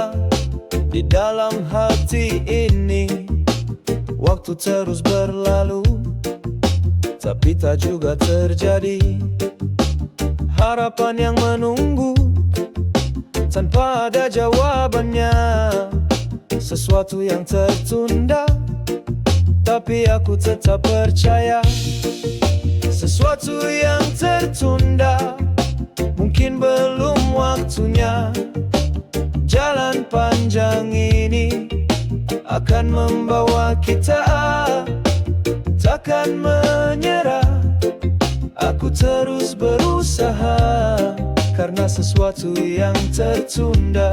ada di dalam hati ini. Waktu terus berlalu, tapi tak juga terjadi harapan yang menunggu tanpa ada jawabannya. Sesuatu yang tertunda, tapi aku tetap percaya. Sesuatu yang tertunda, mungkin belum waktunya. Jalan panjang ini akan membawa kita, takkan menyerah. Aku terus berusaha, karena sesuatu yang tertunda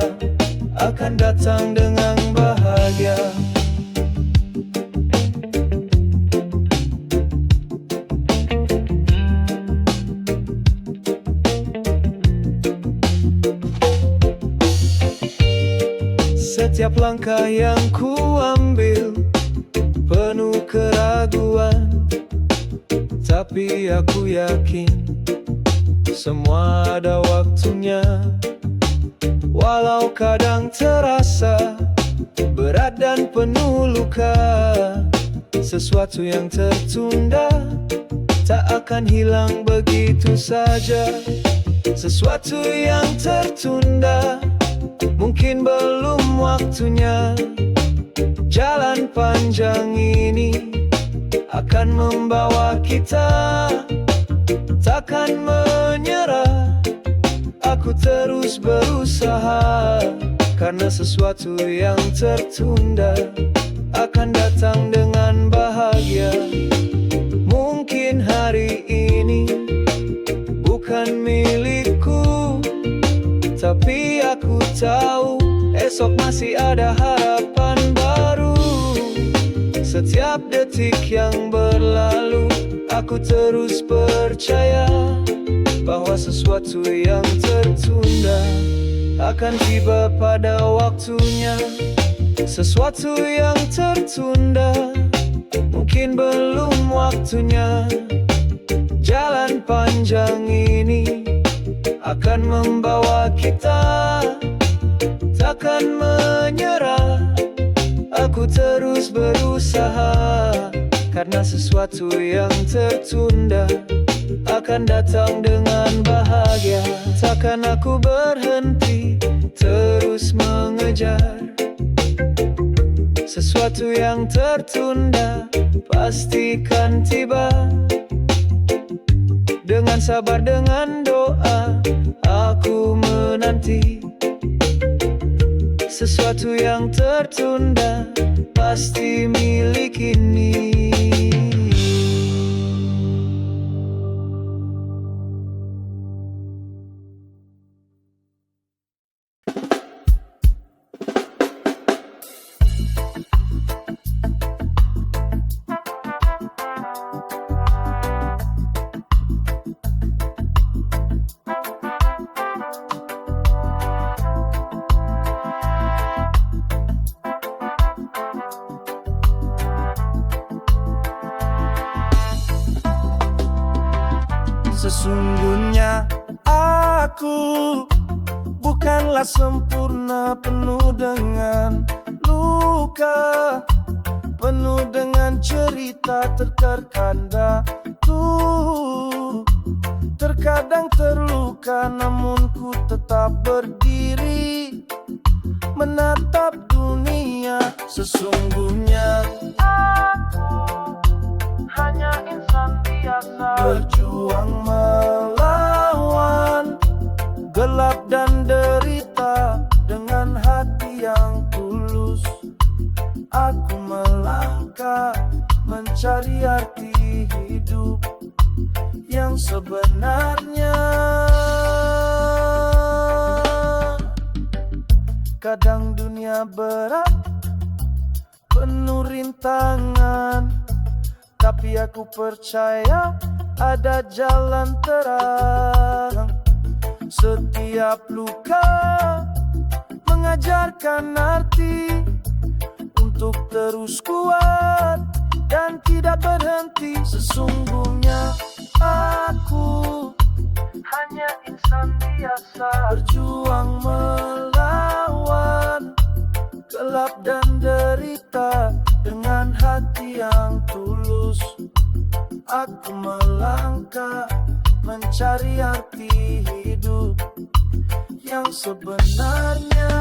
akan datang dengan bahagia. Setiap langkah yang ku ambil penuh keraguan, tapi aku yakin semua ada waktunya. Walau kadang terasa berat dan penuh luka, sesuatu yang tertunda tak akan hilang begitu saja. Sesuatu yang tertunda, mungkin belum waktunya. Jalan panjang ini akan membawa kita, takkan menyerah. Aku terus berusaha, karena sesuatu yang tertunda akan datang dengan bahagia. Mungkin hari ini bukan milikku, tapi aku tahu esok masih ada harapan baru. Setiap detik yang berlalu, aku terus percaya bahwa sesuatu yang tertunda akan tiba pada waktunya. Sesuatu yang tertunda, mungkin belum waktunya. Jalan panjang ini akan membawa kita, takkan menyerah. Aku terus berusaha, karena sesuatu yang tertunda akan datang dengan bahagia. Takkan aku berhenti terus mengejar sesuatu yang tertunda, pastikan tiba. Dengan sabar, dengan doa, aku menanti sesuatu yang tertunda, pasti milik ini. Sesungguhnya aku bukanlah sempurna, penuh dengan luka, penuh dengan cerita terkanda. Terkadang terluka, namun ku tetap berdiri menatap dunia. Sesungguhnya aku hanya insan biasa, berjuang melawan gelap dan derita dengan hati yang tulus. Aku melangkah mencari arti hidup yang sebenarnya. Kadang dunia berat, penuh rintangan, tapi aku percaya ada jalan terang. Setiap luka mengajarkan arti untuk terus kuat dan tidak berhenti. Sesungguhnya aku hanya insan biasa, berjuang melawan gelap dan derita. Dengan hati yang tulus aku melangkah mencari arti hidup yang sebenarnya.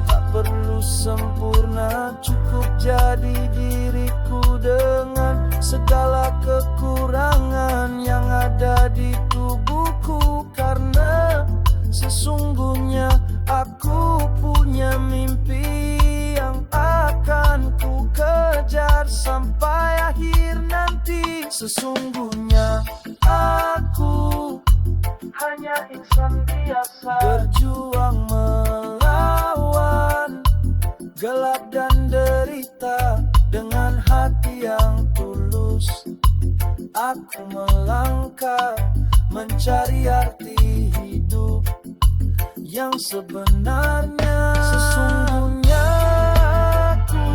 Tak perlu sempurna, cukup jadi diriku dengan segala kekurangan yang ada di tubuhku. Karena sesungguhnya aku punya mimpi yang akan ku kejar sampai akhir nanti. Sesungguhnya aku hanya insan biasa, berjuang melawan gelap dan derita. Dengan hati yang tulus aku melangkah mencari arti hidup yang sebenarnya. Sesungguhnya aku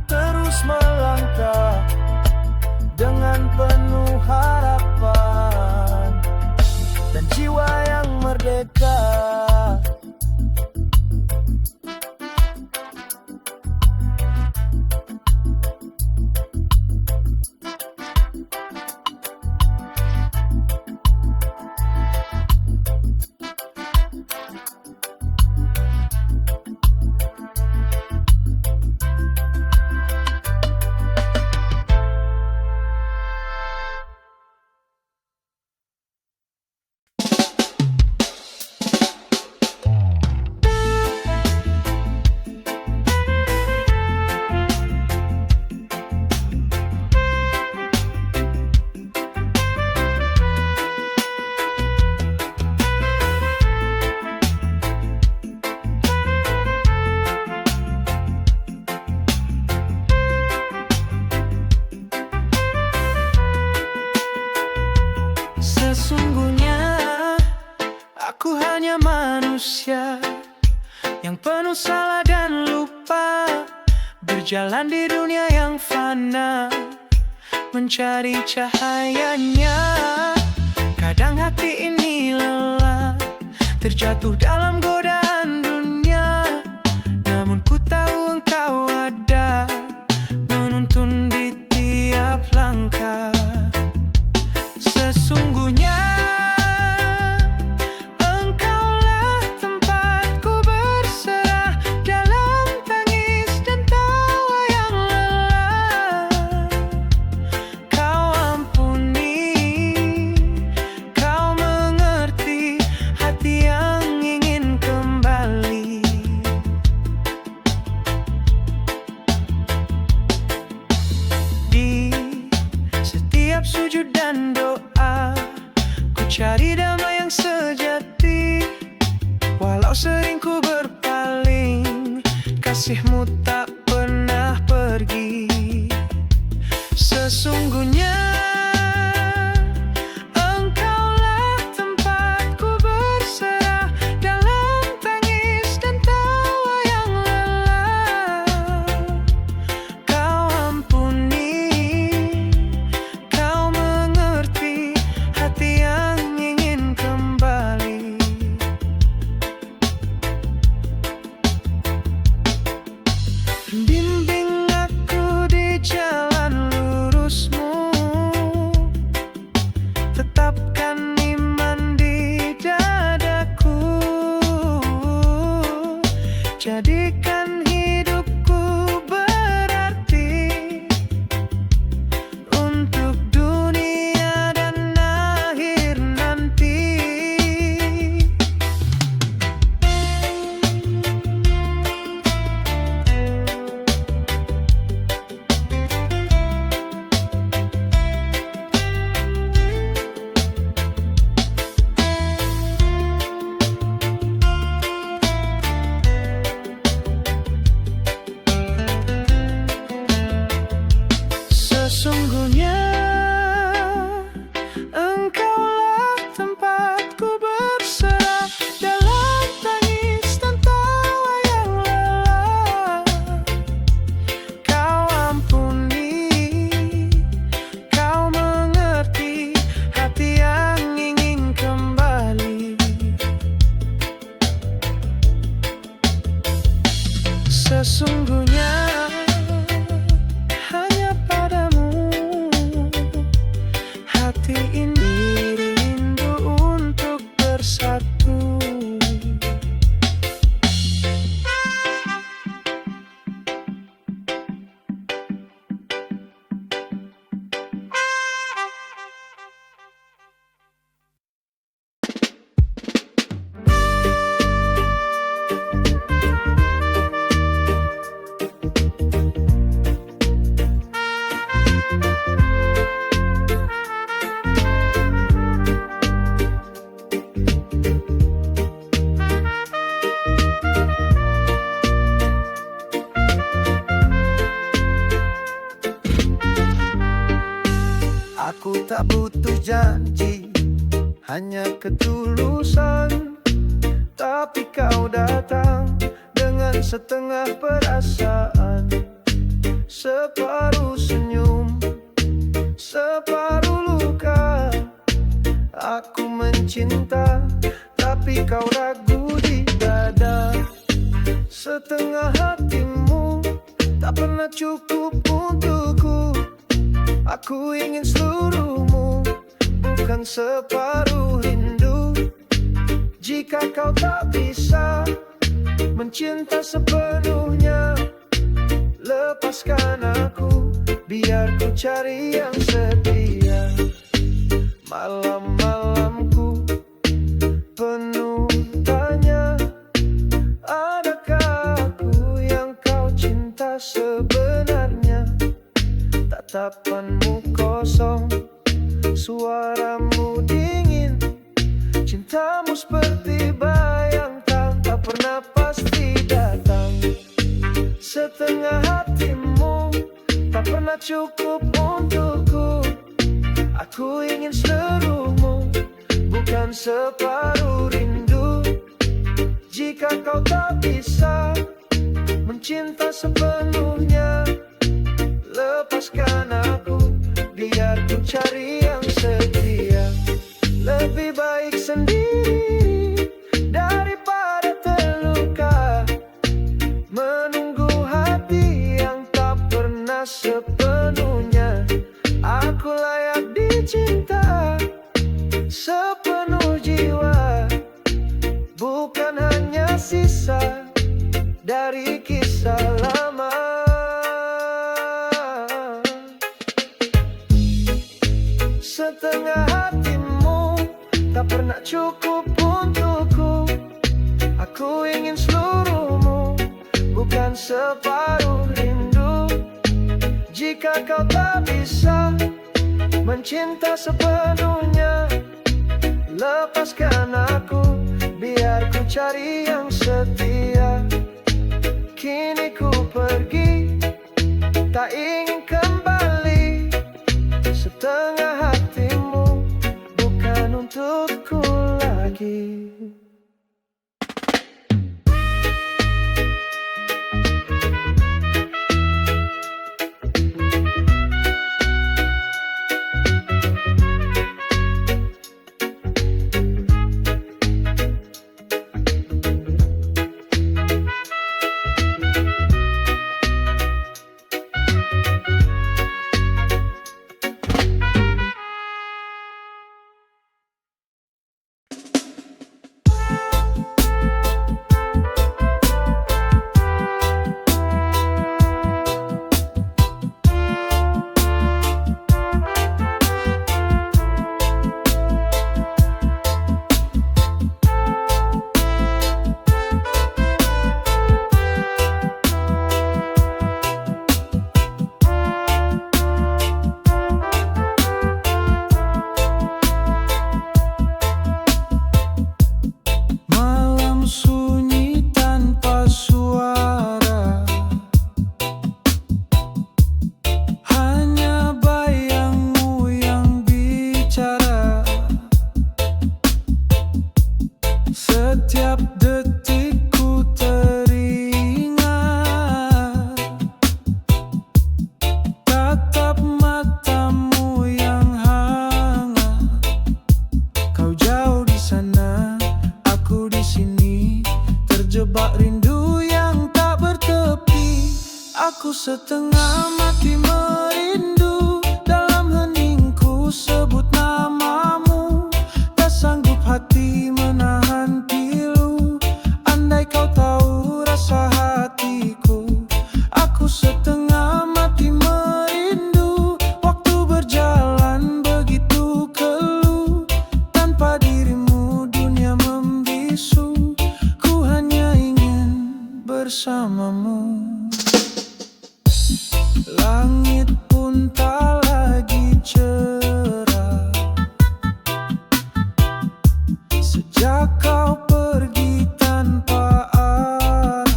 terus melangkah dengan penuh harapan dan jiwa yang merdeka. Sesungguhnya aku hanya manusia yang penuh salah dan lupa, berjalan di dunia yang fana mencari cahayanya. Kadang hati ini lelah, terjatuh dalam godaan dunia. Namun ku tahu engkau ada, menuntun di tiap langkah. Sesungguhnya engkaulah tempatku berserah dalam tangis dan tawa yang lelah. Kau ampuni, kau mengerti hati yang ingin kembali. Di setiap sujud dan doa ku cari damai yang sejati. Walau sering ku berpaling, kasihmu tak pernah pergi. Sesungguhnya engkaulah tempatku berserah dalam tangis dan tawa yang lelah. Kau ampuni, kau mengerti hati yang ingin kembali. Bimbing aku di jalan lurusmu, tetapkan iman di dadaku. Jadikan hidupku berarti untuk dunia dan akhir nanti. Sesungguhnya hanya padamu hati ini rindu untuk bersatu. Aku tak butuh janji, hanya ketulusan. Tapi kau datang dengan setengah perasaan, separuh senyum, separuh luka. Aku mencinta, tapi kau ragu di dada. Setengah hatimu tak pernah cukup untukku. Aku ingin seluruhmu, bukan separuh rindu. Jika kau tak bisa mencinta sepenuhnya, lepaskan aku, biar ku cari yang setia. Malam-malamku penuh tanya, adakah aku yang kau cinta sebenarnya? Tatapanmu kosong, suaramu dingin, cintamu seperti bayangkan, tak pernah pasti datang. Setengah hatimu tak pernah cukup untukku. Aku ingin seluruhmu, bukan separuh rindu. Jika kau tak bisa mencinta sepenuhnya, lepaskan aku, biar ku cari yang setia. Lebih baik sendiri daripada terluka, menunggu hati yang tak pernah sepenuhnya. Aku layak dicinta sepenuh jiwa, bukan hanya sisa dari kisah lama. Setengah hatimu tak pernah cukup untukku. Aku ingin seluruhmu, bukan separuh rindu. Jika kau tak bisa mencinta sepenuhnya, lepaskan aku, biar ku cari yang setia. Kini ku pergi, tak ingin kembali. Setengah hatimu bukan untukku lagi. Terjebak rindu yang tak bertepi. Aku setengah mati merindu, dalam heningku sebut namamu. Tak sanggup hati menahan pilu, andai kau tahu rasa hatiku. Aku setengah mati merindu, waktu berjalan begitu keluh. Tanpa dirimu dunia membisu, ku hanya ingin bersamamu. Langit pun tak lagi cerah sejak kau pergi tanpa arah.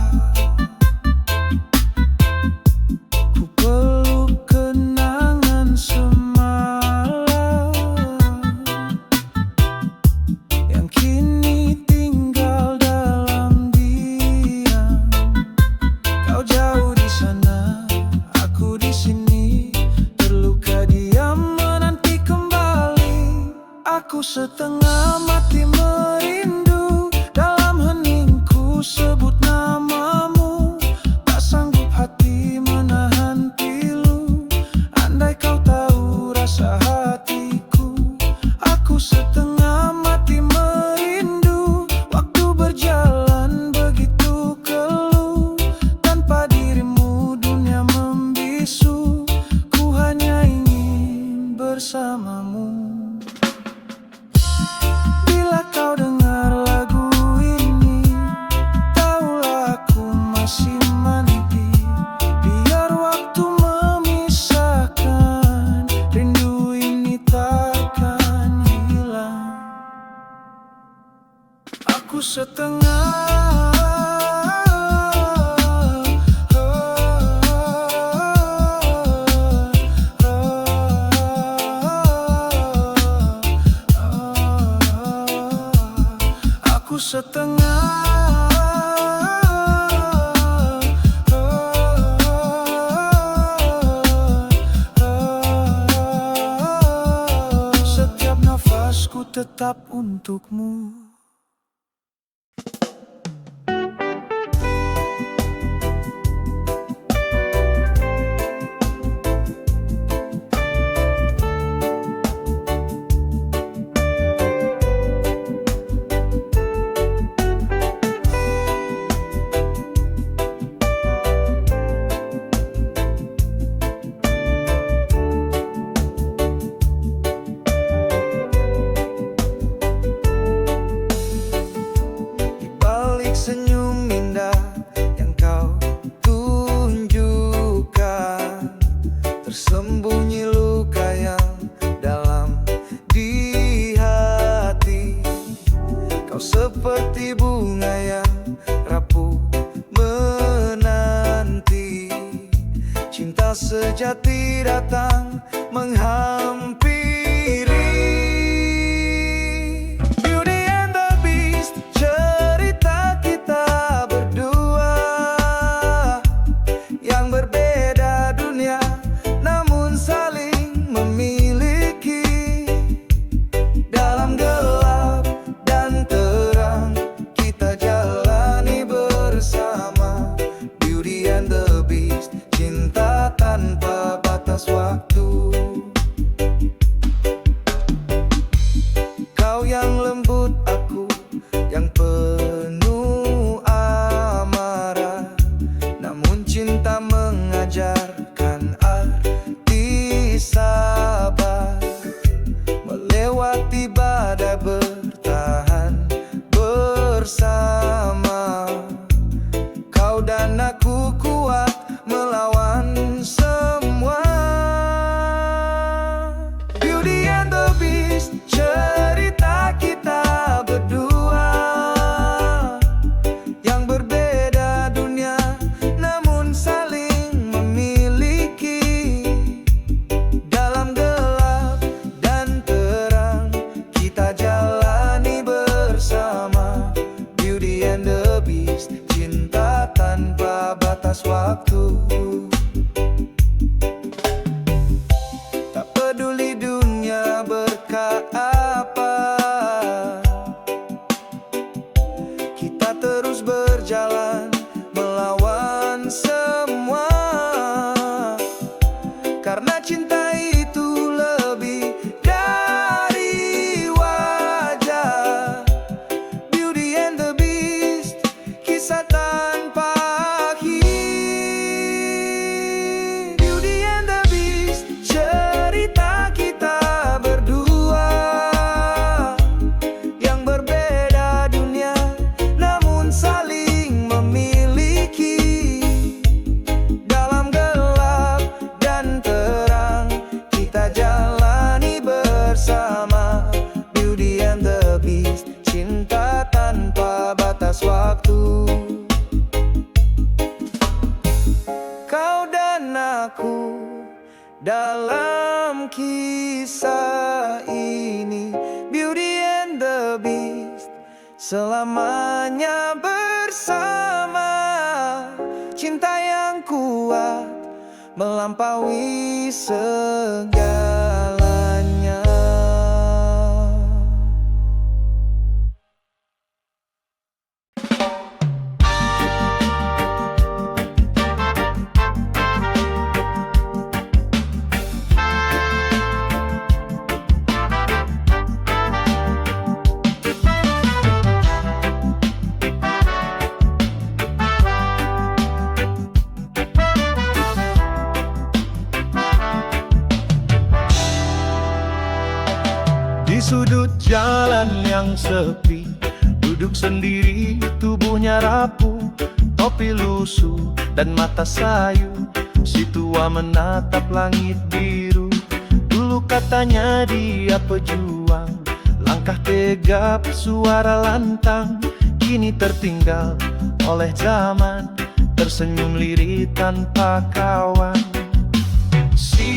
Ku peluk kenangan semalam yang kini tinggal dalam diam. Kau jauh di sana, aku di sini, terluka diam menanti kembali. Aku setengah mati merindu, dalam heningku sebut namamu. Tak sanggup hati menahan pilu, andai kau tahu rasa hatiku. Aku setengah mati merindu, waktu berjalan begitu keluh. Tanpa dirimu dunia membisu, ku hanya ingin bersamamu. Bila kau dengar lagu ini, tahulah aku masih menanti. Biar waktu memisahkan, rindu ini takkan hilang. Aku setengah Aku setengah setiap nafasku tetap untukmu. Senyum indah yang kau tunjukkan, tersembunyi luka yang dalam di hati. Kau seperti bunga yang rapuh menanti, cinta sejati datang menghampiri. Beauty and the Beast, cerita kita berdua yang berbeda dunia, namun saling memiliki. Dalam gelap dan terang, kita jalani bersama. Beauty and the Beast, cinta tanpa batas waktu. Kau yang lembut, aku yang penuh amarah, namun cinta mengajarkan arti sabar. Melewati badai, bertahan bersama. Kau dan aku kuat melawan semua. Beauty and the Beast, cerita kita berdua yang berbeda dunia, namun saling memiliki. Dalam gelap dan terang, kita jalani bersama. Beauty and the Beast, cinta tanpa batas waktu. Tak peduli dunia berkata, kita terus berjalan melawan semua. selamanya bersama. Cinta yang kuat melampaui segalanya. Di sudut jalan yang sepi, duduk sendiri, tubuhnya rapuh, topi lusuh dan mata sayu. Si tua menatap langit biru. Dulu katanya dia pejuang, langkah tegap, suara lantang. Kini tertinggal oleh zaman, tersenyum lirih tanpa kawan. Si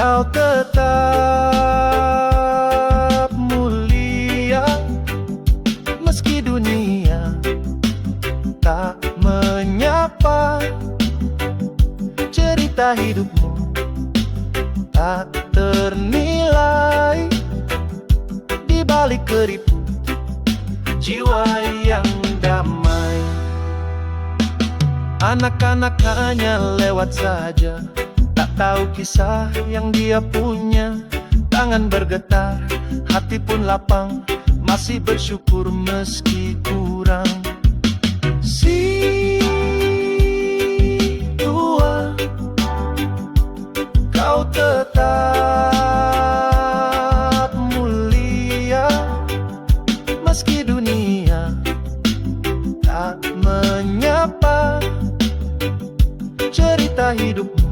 kau tetap mulia, meski dunia tak menyapa. Cerita hidupmu tak ternilai, di balik keriput jiwa yang damai. Anak-anak hanya lewat saja, tak tahu kisah yang dia punya. Tangan bergetar, hati pun lapang, masih bersyukur meski kurang. Si tua, kau tetap mulia, meski dunia tak menyapa. Cerita hidupmu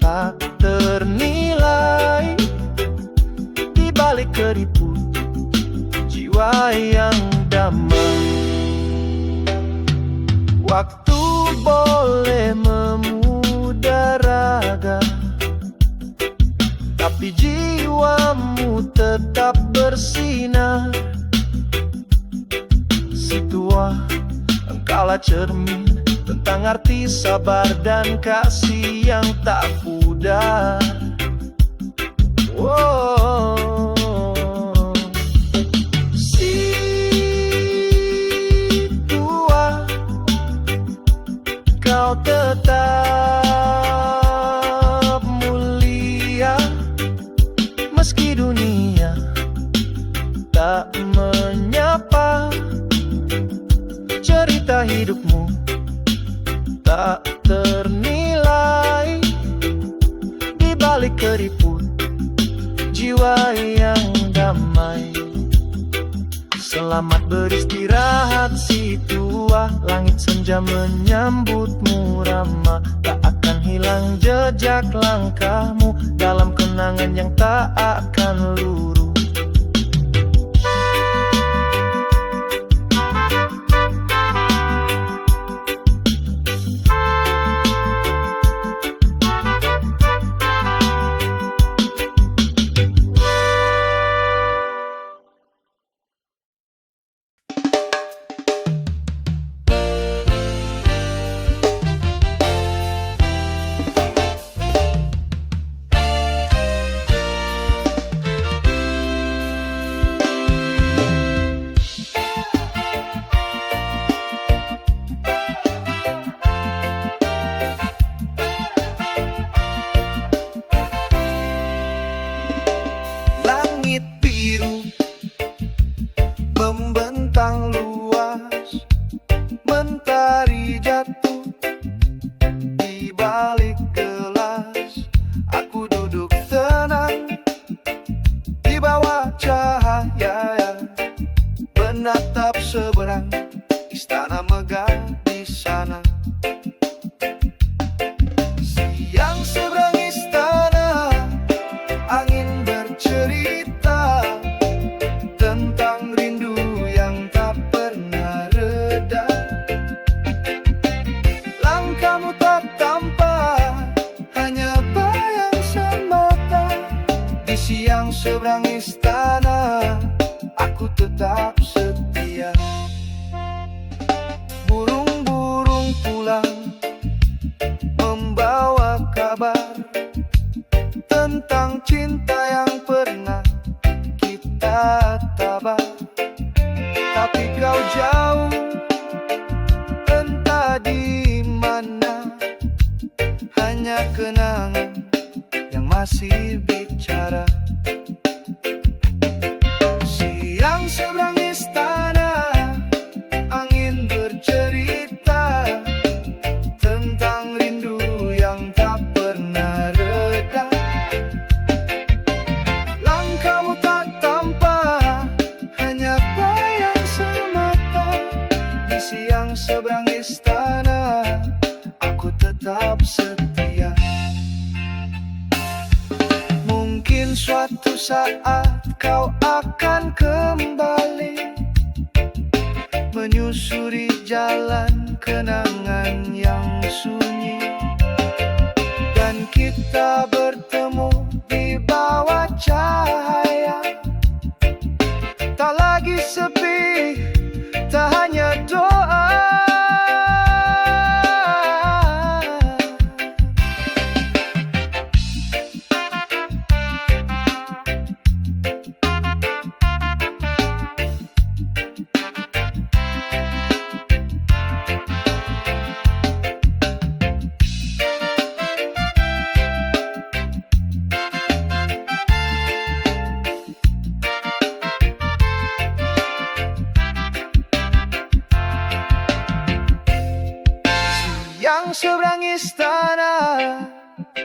tak ternilai, di balik keriput jiwa yang damai. Waktu boleh memudaraga, tapi jiwamu tetap bersinar. Si tua, engkaulah cermin tentang arti sabar dan kasih yang tak pudar. Oh, si tua, kau tetap mulia, meski dunia tak menyapa. Cerita hidupmu tak ternilai, di balik keriput jiwa yang damai. Selamat beristirahat si tua, langit senja menyambutmu ramah. Tak akan hilang jejak langkahmu dalam kenangan yang tak akan luruh. martabat. Tapi kau jauh, entah di mana. Hanya kenangan yang masih bicara. Siang seberang istana, angin bercerita tentang rindu yang tak pernah reda. Langkahmu tak tampak, hanya bayang semata. Di siang seberang istana, aku tetap setia. Mungkin suatu saat kau akan kembali menyusuri jalan kenangan yang sunyi, dan kita bertemu di bawah cahaya. Tak lagi sepi, tak hanya doa. Yang seberang istana,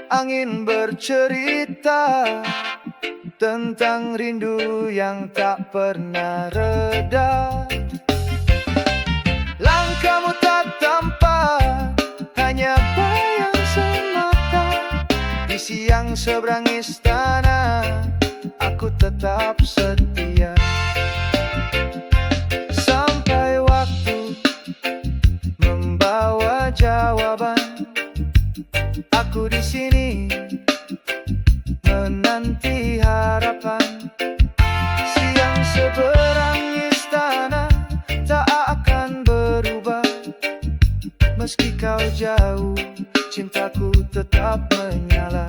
angin bercerita tentang rindu yang tak pernah reda. Langkahmu tak tampak, hanya bayang semata. Di siang seberang istana, aku tetap setia. Sampai waktu membawa jawaban, aku di sini menanti harapan. Siang seberang istana tak akan berubah. Meski kau jauh, cintaku tetap menyala.